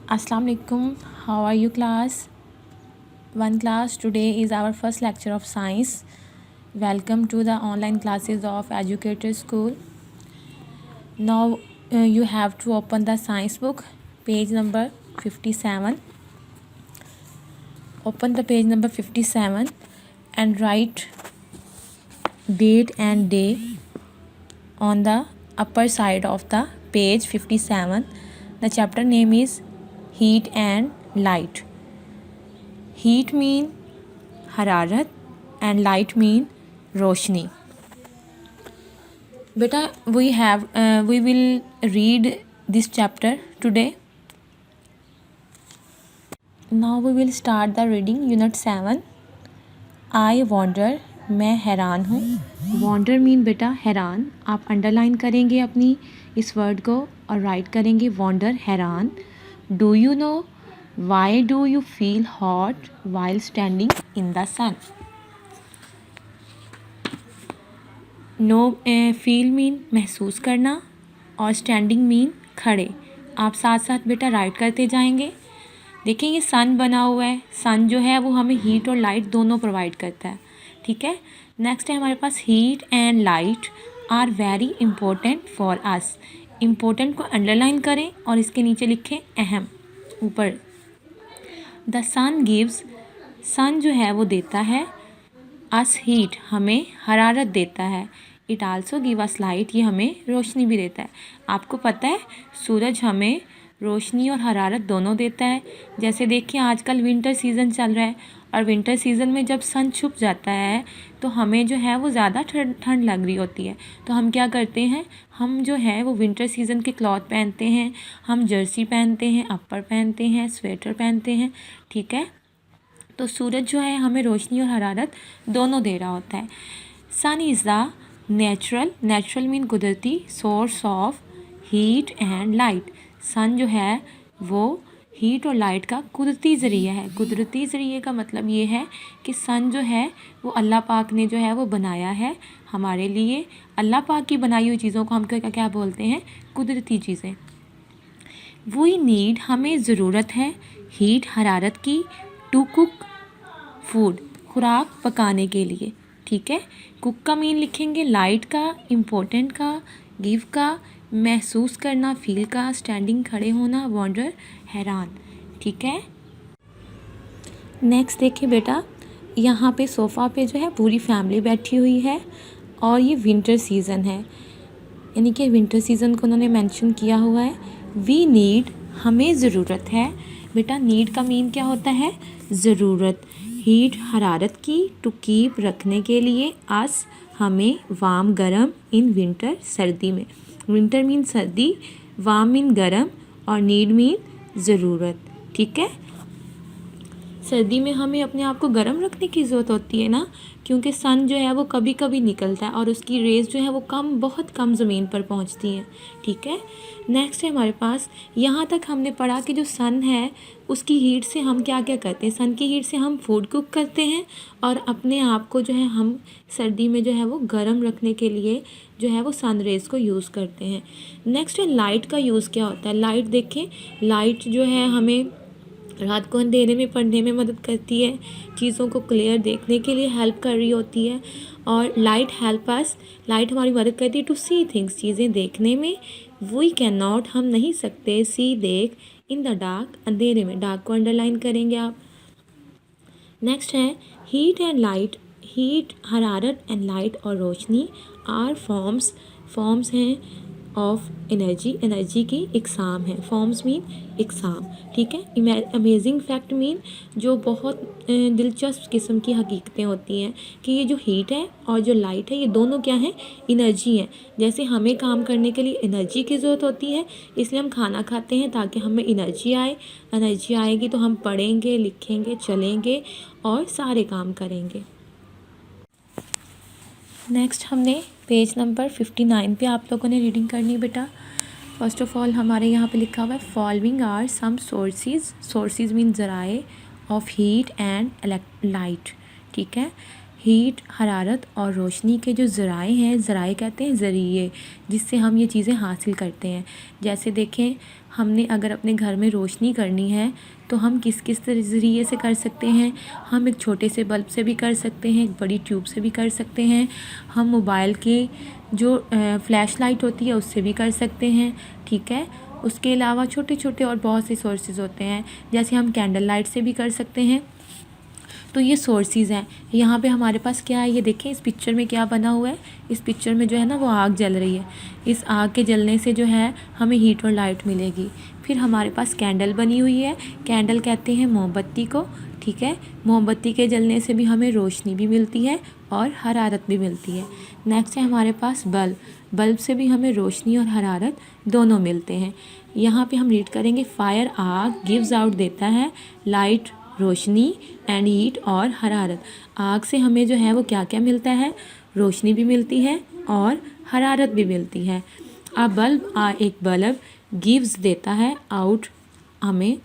Assalamu alaikum. How are you, class? One class. Today is our first lecture of science. Welcome to the online classes of Educator School. Now you have to open the science book, page number 57. Open the page number 57 and write date and day on the upper side of the page 57. The chapter name is Heat and Light. Heat mean हरारत and light mean रोशनी. बेटा we will read this chapter today. Now we will start the reading unit 7. I wonder, मैं हैरान हूँ. Wonder mean बेटा हैरान. आप underline करेंगे अपनी इस वर्ड को और राइट करेंगे wonder हैरान. Do you know why do you feel hot while standing in the sun? No feel mean महसूस करना और स्टैंडिंग मीन खड़े. आप साथ साथ बेटा राइट करते जाएंगे. देखिए ये सन बना हुआ है. सन जो है वो हमें हीट और लाइट दोनों प्रोवाइड करता है. ठीक है. नेक्स्ट है हमारे पास heat and light are very important for us. Important को अंडरलाइन करें और इसके नीचे लिखें अहम ऊपर. द सन गिव्स, सन जो है वो देता है. अस हीट, हमें हरारत देता है. It also give us light, ये हमें रोशनी भी देता है. आपको पता है सूरज हमें रोशनी और हरारत दोनों देता है. जैसे देखिए आजकल विंटर सीज़न चल रहा है और विंटर सीज़न में जब सन छुप जाता है तो हमें जो है वो ज़्यादा ठंड लग रही होती है. तो हम क्या करते हैं, हम जो है वो विंटर सीज़न के क्लॉथ पहनते हैं. हम जर्सी पहनते हैं, अपर पहनते हैं, स्वेटर पहनते हैं. ठीक है. तो सूरज जो है हमें रोशनी और हरारत दोनों दे रहा होता है. Sun is the natural mean कुदरती source of heat and light. Sun जो है वो हीट और लाइट का कुदरती ज़रिया है. कुदरती ज़रिए का मतलब ये है कि सन जो है वो अल्लाह पाक ने जो है वो बनाया है हमारे लिए. अल्लाह पाक की बनाई हुई चीज़ों को हम क्या बोलते हैं, कुदरती चीज़ें. वी नीड, हमें ज़रूरत है हीट हरारत की. टू कुक फूड, खुराक पकाने के लिए. ठीक है. कुक का मीन लिखेंगे लाइट का, इम्पोर्टेंट का, गिव का, महसूस करना फील का, स्टैंडिंग खड़े होना, वॉन्डर हैरान. ठीक है. नेक्स्ट देखिए बेटा, यहाँ पे सोफ़ा पे जो है पूरी फैमिली बैठी हुई है और ये विंटर सीज़न है. यानी कि विंटर सीज़न को उन्होंने मेंशन किया हुआ है. वी नीड, हमें ज़रूरत है. बेटा नीड का मीन क्या होता है, ज़रूरत. हीट हरारत की, टू कीप रखने के लिए, अस हमें, वाम गरम, इन विंटर सर्दी में. विंटर मीन सर्दी, वाम मीन गरम और नीड मीन ज़रूरत. ठीक है. सर्दी में हमें अपने आप को गर्म रखने की ज़रूरत होती है ना, क्योंकि सन जो है वो कभी कभी निकलता है और उसकी रेज़ जो है वो बहुत कम ज़मीन पर पहुंचती हैं. ठीक है. नेक्स्ट है हमारे पास, यहाँ तक हमने पढ़ा कि जो सन है उसकी हीट से हम क्या क्या करते हैं. सन की हीट से हम फूड कुक करते हैं और अपने आप को जो है हम सर्दी में जो है वो गर्म रखने के लिए जो है वो सन रेज़ को यूज़ करते हैं. नेक्स्ट है लाइट का यूज़ क्या होता है. लाइट देखें, लाइट जो है हमें रात को अंधेरे में पढ़ने में मदद करती है, चीज़ों को क्लियर देखने के लिए हेल्प कर रही होती है. और लाइट हेल्प अस, लाइट हमारी मदद करती है टू सी थिंग्स, चीज़ें देखने में. वी कैन नॉट, हम नहीं सकते, सी देख, इन द डार्क, अंधेरे में. डार्क को अंडरलाइन करेंगे आप. नेक्स्ट है हीट एंड लाइट. हीट हरारत एंड लाइट और रोशनी आर फॉर्म्स हैं ऑफ एनर्जी की इकसाम है. फॉर्म्स मीन इकसाम. ठीक है. अमेजिंग फैक्ट मीन जो बहुत दिलचस्प किस्म की हकीकतें होती हैं कि ये जो हीट है और जो लाइट है ये दोनों क्या हैं, एनर्जी हैं. जैसे हमें काम करने के लिए एनर्जी की ज़रूरत होती है, इसलिए हम खाना खाते हैं ताकि हमें एनर्जी आए. एनर्जी आएगी तो हम पढ़ेंगे, लिखेंगे, चलेंगे और सारे काम करेंगे. नेक्स्ट हमने पेज नंबर 59 पे आप लोगों ने रीडिंग करनी बेटा. फर्स्ट ऑफ ऑल हमारे यहाँ पे लिखा हुआ है following are some sources mean ज़राए ऑफ हीट एंड लाइट. ठीक है. हीट, हरारत और रोशनी के जो ज़राए हैं, ज़राए कहते हैं ज़रिए, जिससे हम ये चीज़ें हासिल करते हैं। जैसे देखें, हमने अगर अपने घर में रोशनी करनी है तो हम किस किस ज़रिए से कर सकते हैं। हम एक छोटे से बल्ब से भी कर सकते हैं, एक बड़ी ट्यूब से भी कर सकते हैं, हम मोबाइल के जो फ्लैश लाइट होती है उससे भी कर सकते हैं, ठीक है। उसके अलावा छोटे छोटे और बहुत से सोर्सेज होते हैं, जैसे हम कैंडल लाइट से भी कर सकते हैं। तो ये सोर्सेज हैं। यहाँ पे हमारे पास क्या है, ये देखें इस पिक्चर में क्या बना हुआ है। इस पिक्चर में जो है ना वो आग जल रही है। इस आग के जलने से जो है हमें हीट और लाइट मिलेगी। फिर हमारे पास कैंडल बनी हुई है। कैंडल कहते हैं मोमबत्ती को, ठीक है। मोमबत्ती के जलने से भी हमें रोशनी भी मिलती है और हरारत भी मिलती है। नेक्स्ट है हमारे पास बल्ब। बल्ब से भी हमें रोशनी और हरारत दोनों मिलते हैं। यहाँ पे हम रीड करेंगे, फायर आग गिव्स आउट देता है, लाइट रोशनी एंड हीट और हरारत। आग से हमें जो है वो क्या क्या मिलता है, रोशनी भी मिलती है और हरारत भी मिलती है। एक बल्ब गिव्स देता है आउट, हमें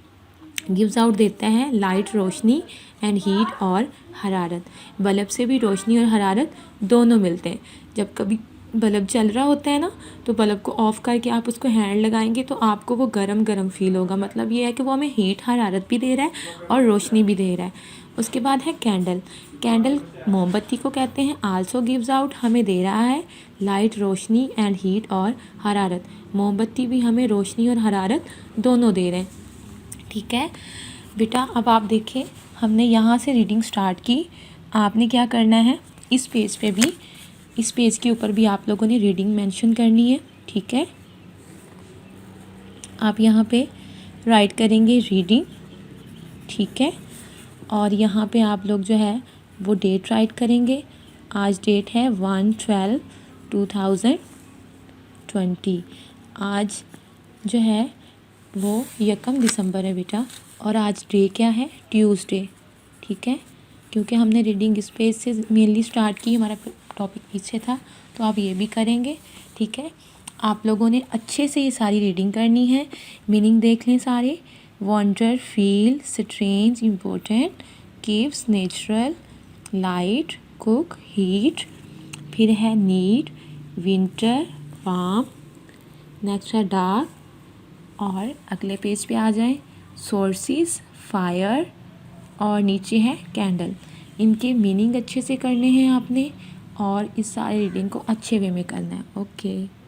गिव्स आउट देता है लाइट रोशनी एंड हीट और हरारत। बल्ब से भी रोशनी और हरारत दोनों मिलते हैं। जब कभी बल्ब जल रहा होता है ना, तो बल्ब को ऑफ़ करके आप उसको हैंड लगाएंगे तो आपको वो गरम गरम फील होगा। मतलब ये है कि वो हमें हीट हरारत भी दे रहा है और रोशनी भी दे रहा है। उसके बाद है कैंडल। कैंडल मोमबत्ती को कहते हैं, आल्सो गिव्स आउट, हमें दे रहा है लाइट रोशनी एंड हीट और हरारत। मोमबत्ती भी हमें रोशनी और हरारत दोनों दे रहे हैं, ठीक है बेटा। अब आप देखें, हमने यहाँ से रीडिंग स्टार्ट की। आपने क्या करना है, इस पेज पे भी, इस पेज के ऊपर भी आप लोगों ने रीडिंग मेंशन करनी है, ठीक है। आप यहाँ पे राइट करेंगे रीडिंग, ठीक है। और यहाँ पे आप लोग जो है वो डेट राइट करेंगे। आज डेट है 1/12/2020। आज जो है वो 1 दिसंबर है बेटा। और आज डे क्या है, ट्यूसडे, ठीक है। क्योंकि हमने रीडिंग इस पेज से मेनली स्टार्ट की, हमारा टॉपिक पीछे था, तो आप ये भी करेंगे, ठीक है। आप लोगों ने अच्छे से ये सारी रीडिंग करनी है। मीनिंग देख लें सारे। Wonder, feel, strange, important, gives, natural, light, cook, heat, फिर है नीड, विंटर, वार्म, नेक्स्ट है डार्क। और अगले पेज पे आ जाएं, सोर्सेस, फायर और नीचे है कैंडल। इनके मीनिंग अच्छे से करने हैं आपने और इस सारे रीडिंग को अच्छे वे में करना है। ओके।